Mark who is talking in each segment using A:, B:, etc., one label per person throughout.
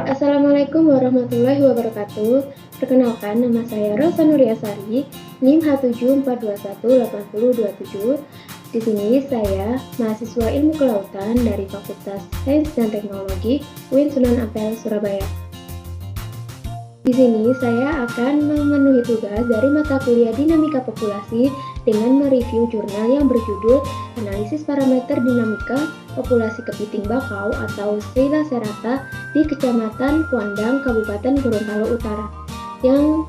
A: Assalamualaikum warahmatullahi wabarakatuh. Perkenalkan, nama saya Rosa Nuriasari, NIM H74218027. Di sini saya mahasiswa Ilmu Kelautan dari Fakultas Sains dan Teknologi UIN Sunan Ampel, Surabaya. Di sini saya akan memenuhi tugas dari mata kuliah Dinamika Populasi dengan mereview jurnal yang berjudul Analisis Parameter Dinamika Populasi Kepiting Bakau atau Scylla serrata di Kecamatan Kuandang, Kabupaten Gorontalo Utara, yang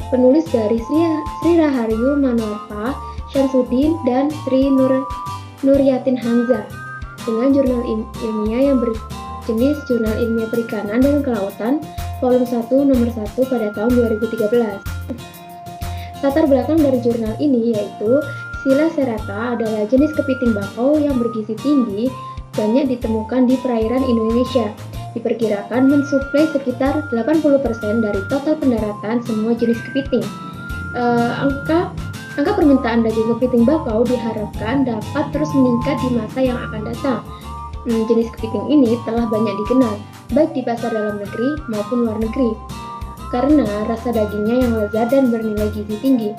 A: penulis dari Sri Raharyu Manoarfa, Syamsuddin, dan Sri Nuryatin Hamzah, dengan jurnal ilmiah yang berjenis Jurnal Ilmiah Perikanan dan Kelautan volume 1 nomor 1 pada tahun 2013. Latar belakang dari jurnal ini yaitu Scylla serrata adalah jenis kepiting bakau yang bergizi tinggi, banyak ditemukan di perairan Indonesia. Diperkirakan mensuplai sekitar 80% dari total pendaratan semua jenis kepiting. Angka permintaan daging kepiting bakau diharapkan dapat terus meningkat di masa yang akan datang. Jenis kepiting ini telah banyak dikenal, baik di pasar dalam negeri maupun luar negeri, karena rasa dagingnya yang lezat dan bernilai gizi tinggi.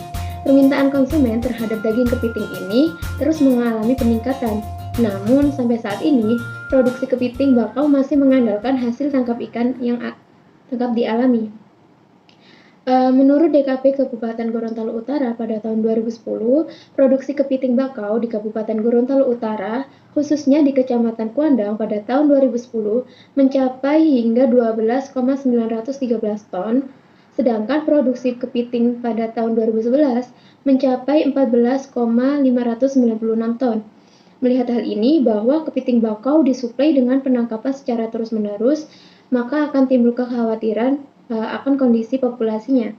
A: Permintaan konsumen terhadap daging kepiting ini terus mengalami peningkatan. Namun sampai saat ini, produksi kepiting bakau masih mengandalkan hasil tangkap ikan yang tangkap di alami. Menurut DKP Kabupaten Gorontalo Utara pada tahun 2010, produksi kepiting bakau di Kabupaten Gorontalo Utara, khususnya di Kecamatan Kuandang pada tahun 2010, mencapai hingga 12,913 ton, sedangkan produksi kepiting pada tahun 2011 mencapai 14,596 ton. Melihat hal ini bahwa kepiting bakau disuplai dengan penangkapan secara terus-menerus, maka akan timbul kekhawatiran akan kondisi populasinya.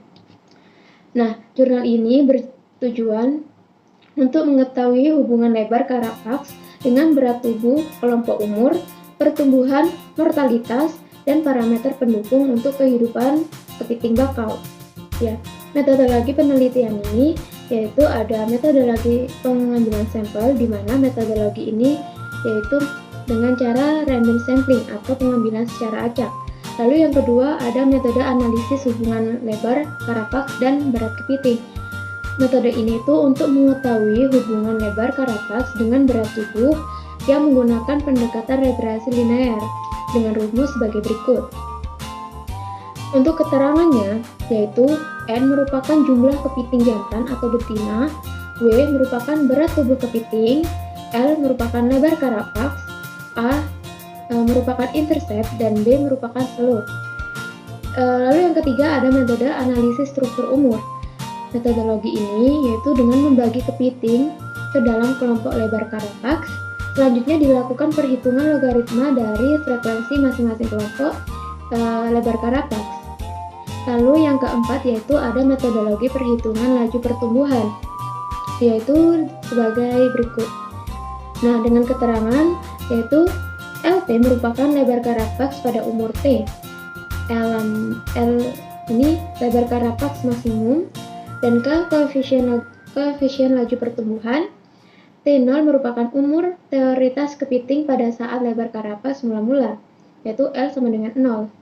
A: Nah, jurnal ini bertujuan untuk mengetahui hubungan lebar Carapax dengan berat tubuh, kelompok umur, pertumbuhan, mortalitas, dan parameter pendukung untuk kehidupan kepiting bakau. Ya, metodologi penelitian ini yaitu ada metodologi pengambilan sampel, di mana metodologi ini yaitu dengan cara random sampling atau pengambilan secara acak. Lalu yang kedua ada metode analisis hubungan lebar Carapax dan berat kepiting. Metode ini itu untuk mengetahui hubungan lebar Carapax dengan berat tubuh yang menggunakan pendekatan regresi linear dengan rumus sebagai berikut. Untuk keterangannya yaitu N merupakan jumlah kepiting jantan atau betina, W merupakan berat tubuh kepiting, L merupakan lebar Carapax, A merupakan intercept, dan B merupakan slope. Lalu yang ketiga ada metode analisis struktur umur. Metodologi ini yaitu dengan membagi kepiting ke dalam kelompok lebar Carapax. Selanjutnya dilakukan perhitungan logaritma dari frekuensi masing-masing kelompok lebar Carapax. Lalu yang keempat yaitu ada metodologi perhitungan laju pertumbuhan, yaitu sebagai berikut. Nah, dengan keterangan yaitu LT merupakan lebar Carapax pada umur T. L ini lebar Carapax maksimum, dan K koefisien laju pertumbuhan. T0 merupakan umur teoritas kepiting pada saat lebar Carapax mula-mula, yaitu L sama dengan 0.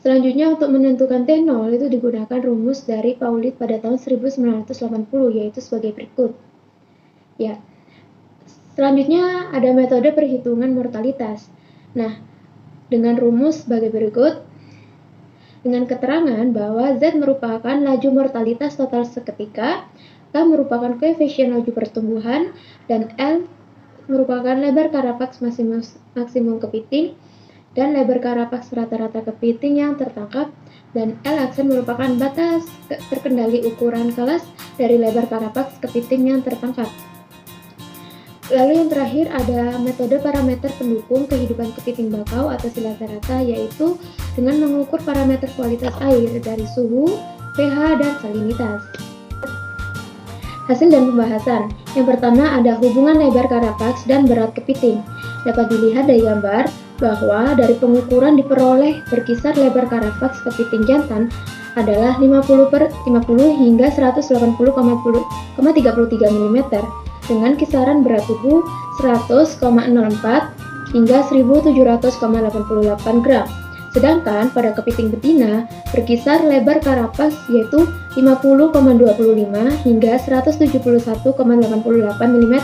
A: Selanjutnya untuk menentukan T0 itu digunakan rumus dari Paulit pada tahun 1980, yaitu sebagai berikut. Ya. Selanjutnya ada metode perhitungan mortalitas. Nah, dengan rumus sebagai berikut, dengan keterangan bahwa Z merupakan laju mortalitas total seketika, K merupakan koefisien laju pertumbuhan, dan L merupakan lebar Carapax maksimum kepiting, dan lebar Carapax rata-rata kepiting yang tertangkap, dan L aksen merupakan batas terkendali ukuran kelas dari lebar Carapax kepiting yang tertangkap. Lalu yang terakhir ada metode parameter pendukung kehidupan kepiting bakau atau Scylla serrata, yaitu dengan mengukur parameter kualitas air dari suhu, pH, dan salinitas. Hasil dan pembahasan. Yang pertama ada hubungan lebar Carapax dan berat kepiting. Dapat dilihat dari gambar bahwa dari pengukuran diperoleh berkisar lebar Carapax kepiting jantan adalah 50 hingga 180,33 mm. dengan kisaran berat tubuh 100,04 hingga 1700,88 gram. Sedangkan pada kepiting betina berkisar lebar karapas yaitu 50,25 hingga 171,88 mm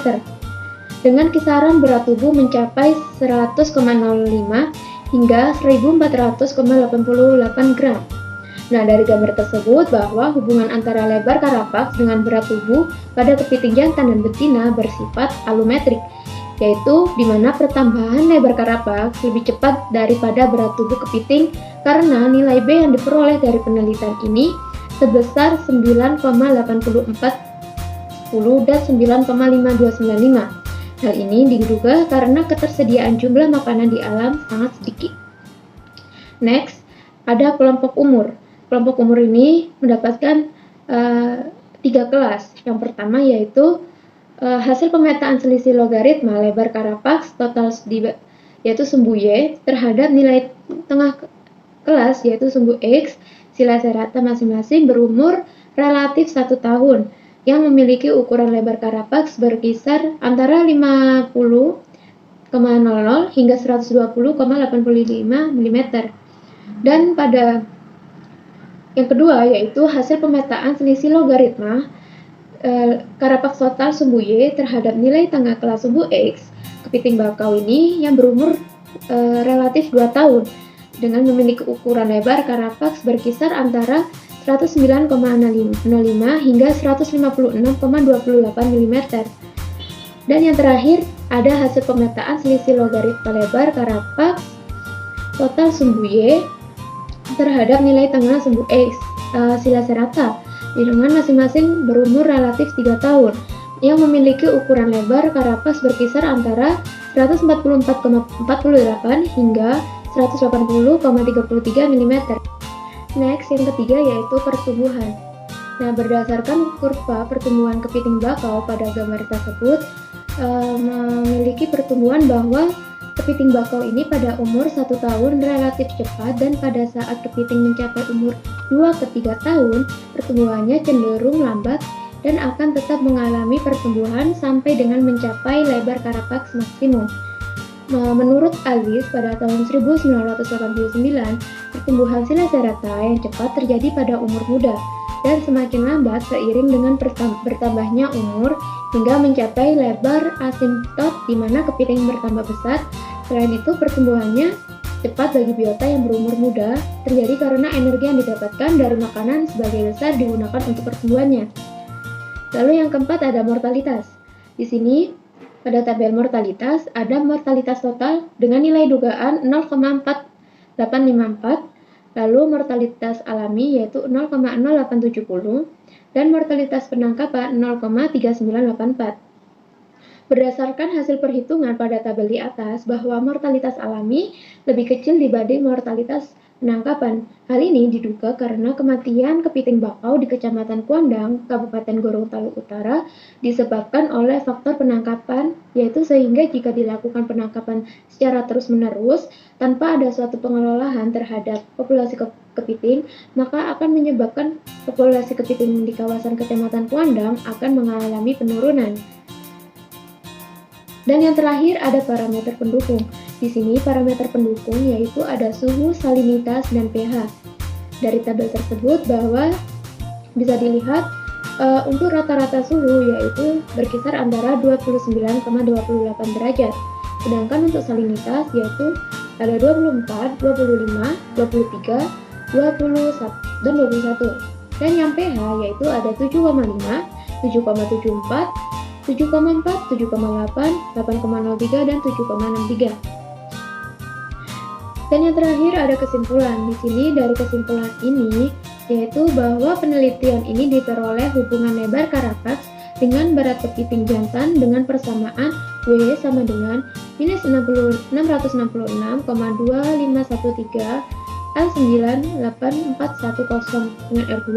A: dengan kisaran berat tubuh mencapai 100,05 hingga 1400,88 gram. Nah, dari gambar tersebut bahwa hubungan antara lebar karapaks dengan berat tubuh pada kepiting jantan dan betina bersifat alumetrik, yaitu di mana pertambahan lebar karapaks lebih cepat daripada berat tubuh kepiting karena nilai B yang diperoleh dari penelitian ini sebesar 9,8410 dan 9,5295. Hal ini diduga karena ketersediaan jumlah makanan di alam sangat sedikit. Next, ada kelompok umur. Kelompok umur ini mendapatkan 3 kelas. Yang pertama yaitu hasil pemetaan selisih logaritma lebar karapaks total yaitu sumbu Y terhadap nilai tengah kelas yaitu sumbu X sila serata masing-masing berumur relatif 1 tahun yang memiliki ukuran lebar karapaks berkisar antara 50,00 hingga 120,85 mm. Dan pada yang kedua yaitu hasil pemetaan selisih logaritma karapaks total sumbu Y terhadap nilai tengah kelas sumbu X kepiting bakau ini yang berumur relatif 2 tahun dengan memiliki ukuran lebar karapaks berkisar antara 109,05 hingga 156,28 mm. Dan yang terakhir ada hasil pemetaan selisih logaritma lebar karapaks total sumbu Y terhadap nilai tengah sumbu X sila serata dengan masing-masing berumur relatif 3 tahun yang memiliki ukuran lebar karapaks berkisar antara 144,48 hingga 180,33 mm. Next, yang ketiga yaitu pertumbuhan. Nah, berdasarkan kurva pertumbuhan kepiting bakau pada gambar tersebut memiliki pertumbuhan bahwa kepiting bakau ini pada umur 1 tahun relatif cepat dan pada saat kepiting mencapai umur 2-3 tahun pertumbuhannya cenderung lambat dan akan tetap mengalami pertumbuhan sampai dengan mencapai lebar karapaks maksimum. Menurut Aziz pada tahun 1989, pertumbuhan sila serata yang cepat terjadi pada umur muda dan semakin lambat seiring dengan bertambahnya umur hingga mencapai lebar asimptot di mana kepiting bertambah besar. Selain itu, pertumbuhannya cepat bagi biota yang berumur muda terjadi karena energi yang didapatkan dari makanan sebagai besar digunakan untuk pertumbuhannya. Lalu yang keempat ada mortalitas. Di sini pada tabel mortalitas ada mortalitas total dengan nilai dugaan 0,4854, lalu mortalitas alami yaitu 0,0870 dan mortalitas penangkapan 0,3984. Berdasarkan hasil perhitungan pada tabel di atas bahwa mortalitas alami lebih kecil dibanding mortalitas penangkapan. Hal ini diduga karena kematian kepiting bakau di Kecamatan Kuandang, Kabupaten Gorontalo Utara disebabkan oleh faktor penangkapan, yaitu sehingga jika dilakukan penangkapan secara terus-menerus tanpa ada suatu pengelolaan terhadap populasi kepiting, maka akan menyebabkan populasi kepiting di kawasan Kecamatan Kuandang akan mengalami penurunan. Dan yang terakhir ada parameter pendukung. Di sini parameter pendukung yaitu ada suhu, salinitas, dan pH. Dari tabel tersebut bahwa bisa dilihat untuk rata-rata suhu yaitu berkisar antara 29,28 derajat. Sedangkan untuk salinitas yaitu ada 24, 25, 23, 21, dan 21. Dan yang pH yaitu ada 7,5, 7,74, 7,4, 7,8, 8,03, dan 7,63. Dan yang terakhir ada kesimpulan. Di sini dari kesimpulan ini yaitu bahwa penelitian ini diperoleh hubungan lebar karapaks dengan berat kepiting jantan dengan persamaan W sama dengan minus 666,2513 L98410 dengan R2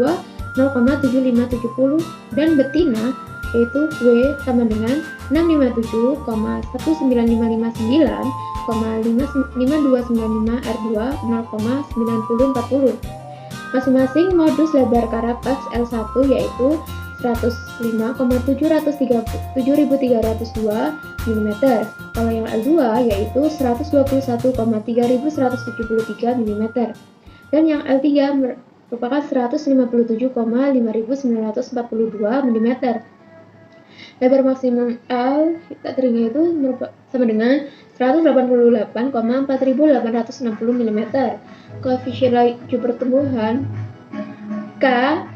A: 0,7570 dan betina yaitu W sama dengan 657,19559,5295 R2 0,9040. Masing-masing modus lebar karapaks L1 yaitu 105,70302 mm. Kalau yang L2 yaitu 121,3173 mm. Dan yang L3 merupakan 157,5942 mm. Lebar maksimum L kita teringin itu sama dengan 188,4860 mm. Koefisien laju pertumbuhan K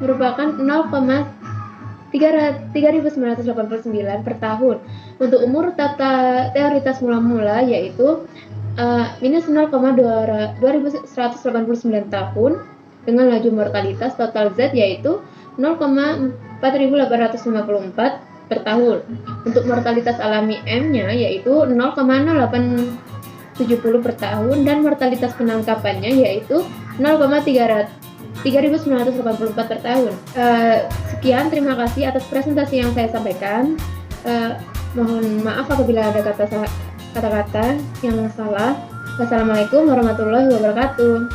A: merupakan 0,3989 per tahun. Untuk umur teoritas mula-mula yaitu minus 0,2189 tahun dengan laju mortalitas total Z yaitu 0,4854 per tahun. Untuk mortalitas alami M-nya yaitu 0,0870 per tahun dan mortalitas penangkapannya yaitu 0,3984 per tahun. Sekian, terima kasih atas presentasi yang saya sampaikan. Mohon maaf apabila ada kata-kata yang salah. Wassalamualaikum warahmatullahi wabarakatuh.